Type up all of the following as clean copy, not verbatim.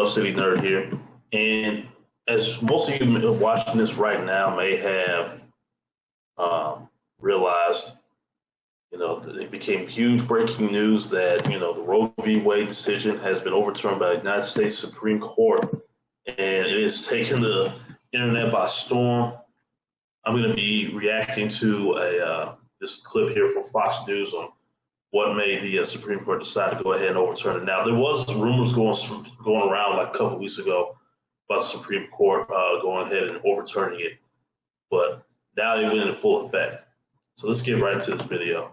City Nerd here. And as most of you watching this right now may have realized, it became huge breaking news that, the Roe V Wade decision has been overturned by the United States Supreme Court, and it has taken the internet by storm. I'm going to be reacting to this clip here from Fox News on what made the Supreme Court decide to go ahead and overturn it. Now, there was rumors going around like a couple of weeks ago about the Supreme Court going ahead and overturning it, but now they went into full effect. So let's get right into this video.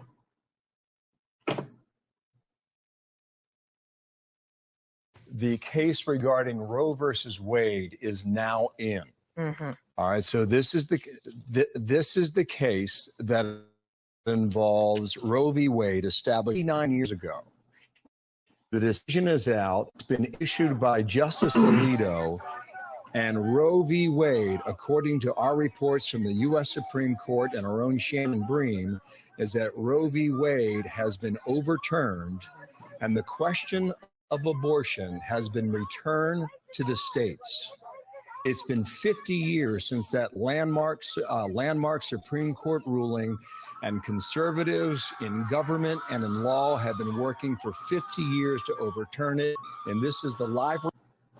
The case regarding Roe versus Wade is now in. Mm-hmm. All right, so this is the case that involves Roe v. Wade, established 9 years ago. The decision is out. It's been issued by Justice Alito, and Roe v. Wade, according to our reports from the U.S. Supreme Court and our own Shannon Bream, is that Roe v. Wade has been overturned, and the question of abortion has been returned to the states. It's been 50 years since that landmark Supreme Court ruling, and conservatives in government and in law have been working for 50 years to overturn it. And this is the live.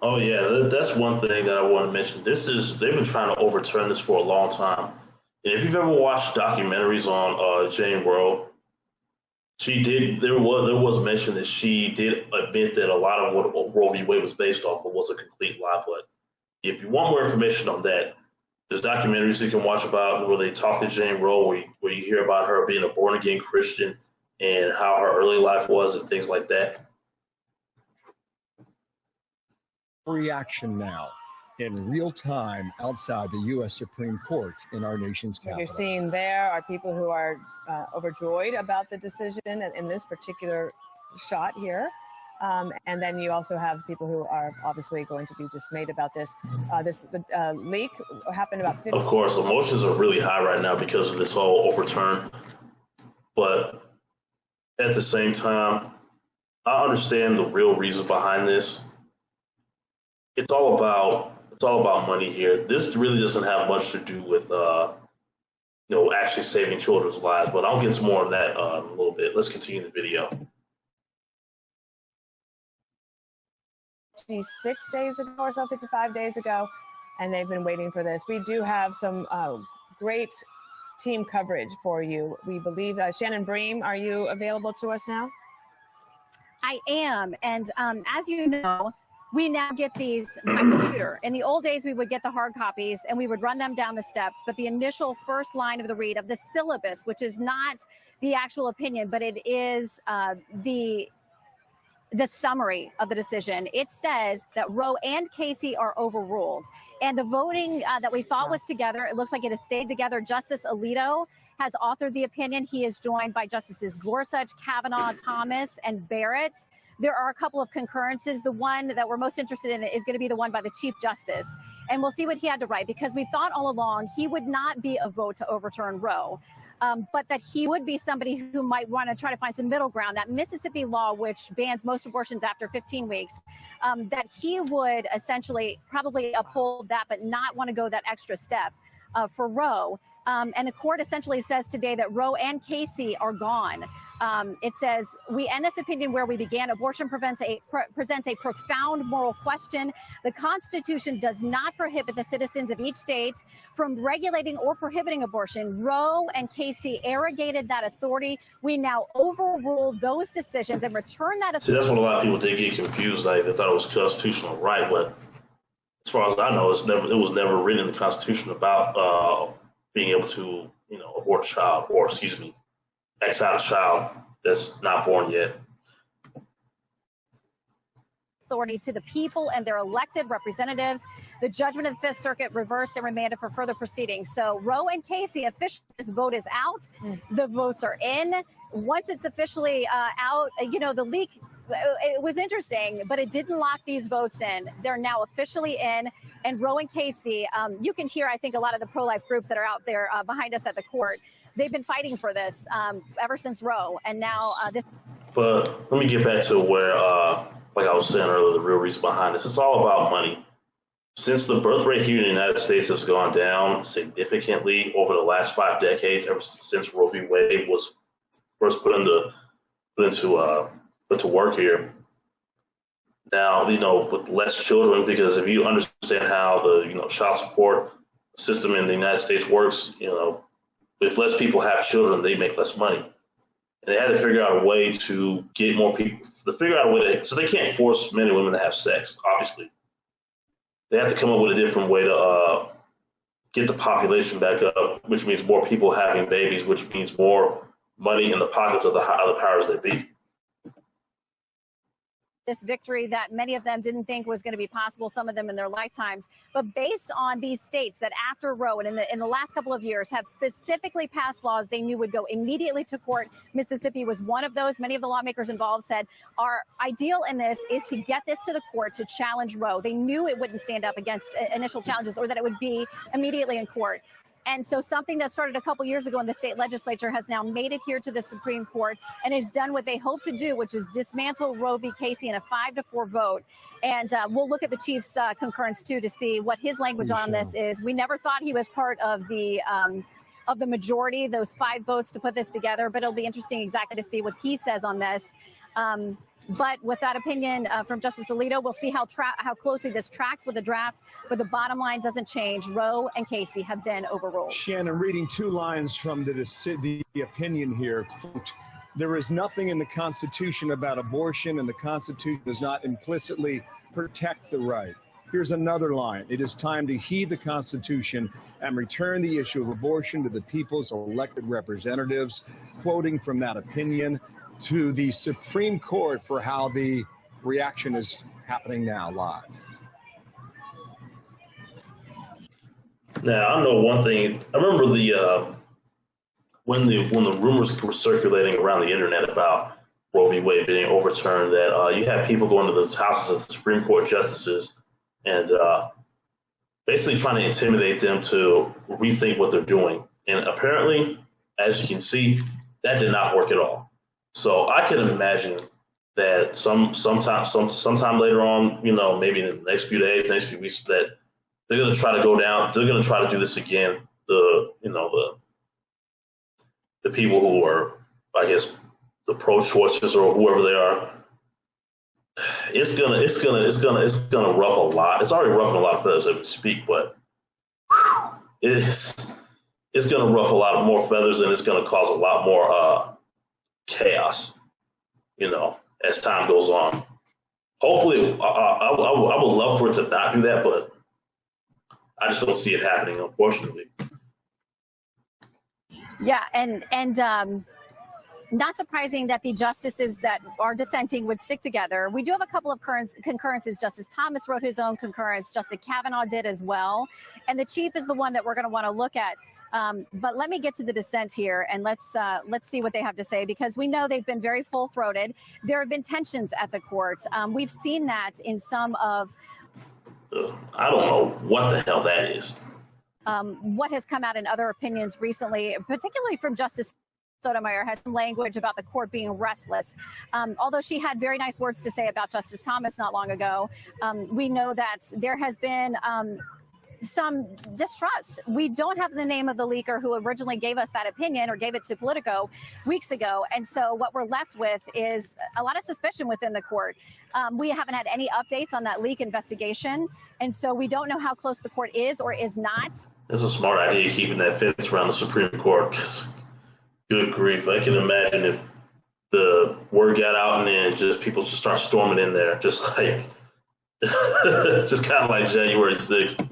Oh yeah, that's one thing that I want to mention. They've been trying to overturn this for a long time. And if you've ever watched documentaries on Jane Roe, there was mention that she did admit that a lot of what Roe v. Wade was based off of was a complete lie. But if you want more information on that, there's documentaries you can watch about where they talk to Jane Roe, where you hear about her being a born-again Christian and how her early life was and things like that. Reaction now in real time outside the U.S. Supreme Court in our nation's capital. What you're seeing there are people who are overjoyed about the decision in this particular shot here. And then you also have people who are obviously going to be dismayed about this. The leak happened about 50. Of course, emotions are really high right now because of this whole overturn. But at the same time, I understand the real reason behind this. It's all about money here. This really doesn't have much to do with actually saving children's lives. But I'll get into more on that in a little bit. Let's continue the video. 56 days ago or so, 55 days ago, and they've been waiting for this. We do have some great team coverage for you. We believe Shannon Bream, are you available to us now? I am, and as you know, we now get these by computer. In the old days, we would get the hard copies and we would run them down the steps, but the initial first line of the read of the syllabus, which is not the actual opinion, but it is the summary of the decision. It says that Roe and Casey are overruled. And the voting that we thought was together, it looks like it has stayed together. Justice Alito has authored the opinion. He is joined by Justices Gorsuch, Kavanaugh, Thomas, and Barrett. There are a couple of concurrences. The one that we're most interested in is going to be the one by the Chief Justice. And we'll see what he had to write, because we've thought all along he would not be a vote to overturn Roe. But that he would be somebody who might want to try to find some middle ground. That Mississippi law, which bans most abortions after 15 weeks, that he would essentially probably uphold that, but not want to go that extra step for Roe. And the court essentially says today that Roe and Casey are gone. It says, we end this opinion where we began. Abortion presents a profound moral question. The Constitution does not prohibit the citizens of each state from regulating or prohibiting abortion. Roe and Casey arrogated that authority. We now overrule those decisions and return that authority. See, that's what a lot of people did get confused. Like, they thought it was constitutional right, but as far as I know, it was never written in the Constitution about being able to, abort a child, or exile a child that's not born yet. Authority to the people and their elected representatives. The judgment of the Fifth Circuit reversed and remanded for further proceedings. So Roe and Casey, officially, this vote is out. The votes are in. Once it's officially out, the leak, it was interesting, but it didn't lock these votes in. They're now officially in. And Roe and Casey, you can hear, I think, a lot of the pro-life groups that are out there behind us at the court. They've been fighting for this ever since Roe, and now this. But let me get back to where like I was saying earlier, the real reason behind this. It's all about money. Since the birth rate here in the United States has gone down significantly over the last 5 decades, ever since Roe v. Wade was first put to work here. Now, with less children, because if you understand how the child support system in the United States works, if less people have children, they make less money. And they had to figure out a way to get more people to figure out a way so they can't force men and women to have sex, obviously. They have to come up with a different way to get the population back up, which means more people having babies, which means more money in the pockets of the powers that be. This victory that many of them didn't think was going to be possible, some of them in their lifetimes. But based on these states that after Roe and in the last couple of years have specifically passed laws they knew would go immediately to court, Mississippi was one of those. Many of the lawmakers involved said our ideal in this is to get this to the court to challenge Roe. They knew it wouldn't stand up against initial challenges or that it would be immediately in court. And so something that started a couple years ago in the state legislature has now made it here to the Supreme Court and has done what they hope to do, which is dismantle Roe v. Casey in a 5-4 vote. And we'll look at the chief's concurrence, too, to see what his language on this is. We never thought he was part of the majority, those 5 votes to put this together. But it'll be interesting exactly to see what he says on this. But with that opinion from Justice Alito, we'll see how closely this tracks with the draft. But the bottom line doesn't change. Roe and Casey have been overruled. Shannon, reading 2 lines from the opinion here, quote, there is nothing in the Constitution about abortion, and the Constitution does not implicitly protect the right. Here's another line. It is time to heed the Constitution and return the issue of abortion to the people's elected representatives. Quoting from that opinion, to the Supreme Court for how the reaction is happening now live. Now, I know one thing. I remember when the rumors were circulating around the internet about Roe v. Wade being overturned, that you had people going to the houses of the Supreme Court justices and basically trying to intimidate them to rethink what they're doing. And apparently, as you can see, that did not work at all. So I can imagine that sometime later on, maybe in the next few days, next few weeks, that they're going to try to go down. They're going to try to do this again. The people who are, I guess, the pro-choicers or whoever they are, it's gonna rough a lot. It's already roughing a lot of feathers as we speak, but it's gonna ruff a lot more feathers, and it's gonna cause a lot more chaos, as time goes on. Hopefully, I would love for it to not do that, but I just don't see it happening, unfortunately. Yeah, and not surprising that the justices that are dissenting would stick together. We do have a couple of concurrences. Justice Thomas wrote his own concurrence. Justice Kavanaugh did as well. And the chief is the one that we're going to want to look at. But let me get to the dissent here, and let's see what they have to say, because we know they've been very full-throated. There have been tensions at the court. We've seen that in some of... I don't know what the hell that is. What has come out in other opinions recently, particularly from Justice Sotomayor, has some language about the court being restless. Although she had very nice words to say about Justice Thomas not long ago, we know that there has been some distrust. We don't have the name of the leaker who originally gave us that opinion or gave it to Politico weeks ago. And so what we're left with is a lot of suspicion within the court. We haven't had any updates on that leak investigation. And so we don't know how close the court is or is not. It's a smart idea keeping that fence around the Supreme Court. Because, good grief, I can imagine if the word got out and then just people just start storming in there, just like, just kind of like January 6th.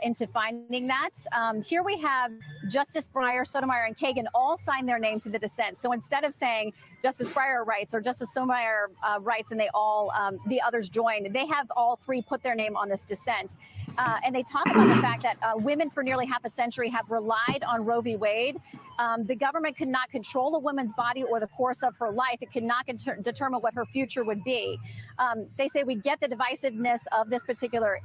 Into finding that. Here we have Justice Breyer, Sotomayor, and Kagan all sign their name to the dissent. So instead of saying Justice Breyer writes or Justice Sotomayor writes and they all, the others join, they have all 3 put their name on this dissent. And they talk about the fact that women for nearly half a century have relied on Roe v. Wade. The government could not control a woman's body or the course of her life. It could not determine what her future would be. They say we get the divisiveness of this particular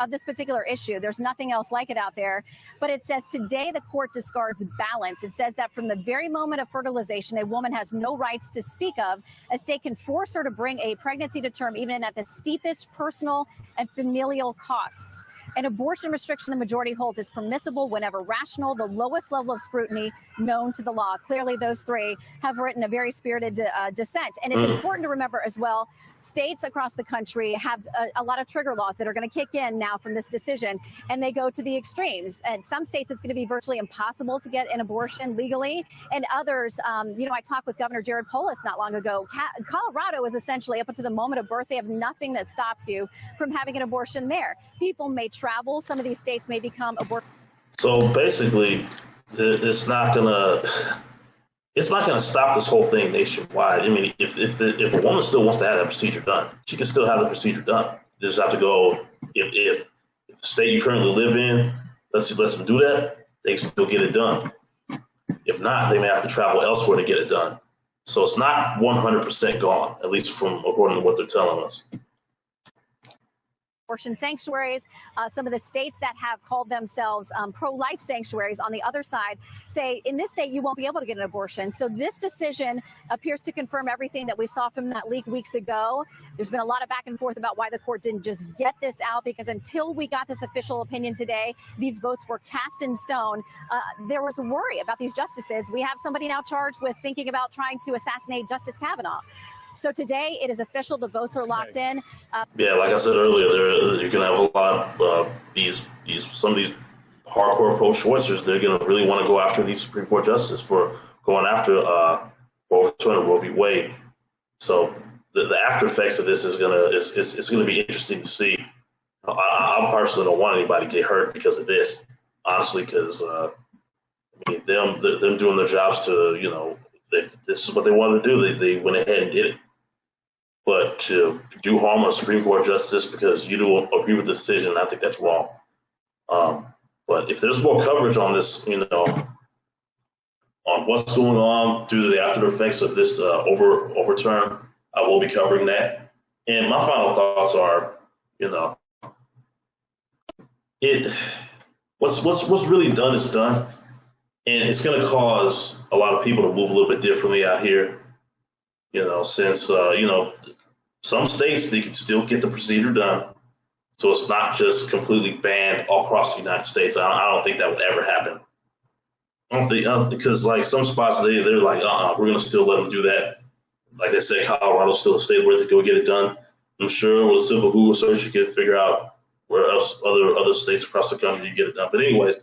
of this particular issue. There's nothing else like it out there. But it says today the court discards balance. It says that from the very moment of fertilization, a woman has no rights to speak of. A state can force her to bring a pregnancy to term, even at the steepest personal and familial costs. An abortion restriction the majority holds is permissible whenever rational, the lowest level of scrutiny known to the law. Clearly, those three have written a very spirited dissent. And it's important to remember as well, states across the country have a lot of trigger laws that are going to kick in now from this decision, and they go to the extremes. And some states, it's going to be virtually impossible to get an abortion legally. And others, I talked with Governor Jared Polis not long ago. Colorado is essentially up until the moment of birth. They have nothing that stops you from having an abortion there. People may travel. Some of these states may become abortion. So basically, it's not gonna stop this whole thing nationwide. I mean, if a woman still wants to have that procedure done, she can still have the procedure done. You just have to go. If the state you currently live in lets them do that, they can still get it done. If not, they may have to travel elsewhere to get it done. So it's not 100% gone, at least according to what they're telling us. Abortion sanctuaries. Some of the states that have called themselves pro-life sanctuaries on the other side say in this state you won't be able to get an abortion. So this decision appears to confirm everything that we saw from that leak weeks ago. There's been a lot of back and forth about why the court didn't just get this out, because until we got this official opinion today, these votes were cast in stone. There was a worry about these justices. We have somebody now charged with thinking about trying to assassinate Justice Kavanaugh. So today it is official. The votes are locked in. Yeah, like I said earlier, you can have a lot of some of these hardcore pro-choicers. They're going to really want to go after these Supreme Court justices for going after overturning Roe v. Wade. So the after effects of this is gonna be interesting to see. I personally don't want anybody to get hurt because of this, honestly, because them doing their jobs to this is what they wanted to do. They went ahead and did it. But to do harm on a Supreme Court justice because you don't agree with the decision, I think that's wrong. But if there's more coverage on this, on what's going on due to the after effects of this overturn, I will be covering that. And my final thoughts are, what's really done is done. And it's going to cause a lot of people to move a little bit differently out here, since, some states, they can still get the procedure done. So it's not just completely banned all across the United States. I don't think that would ever happen. I don't think, because like some spots, they're like, we're going to still let them do that. Like they say, Colorado's still a state where they go get it done. I'm sure with a simple Google search, you can figure out where else other states across the country you get it done. But anyways,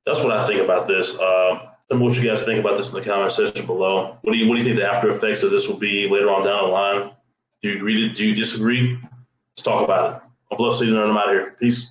that's what I think about this. Tell me what you guys think about this in the comment section below. What do you think the after effects of this will be later on down the line? Do you agree? Do you disagree? Let's talk about it. I'm Bluff City, and I'm out of here. Peace.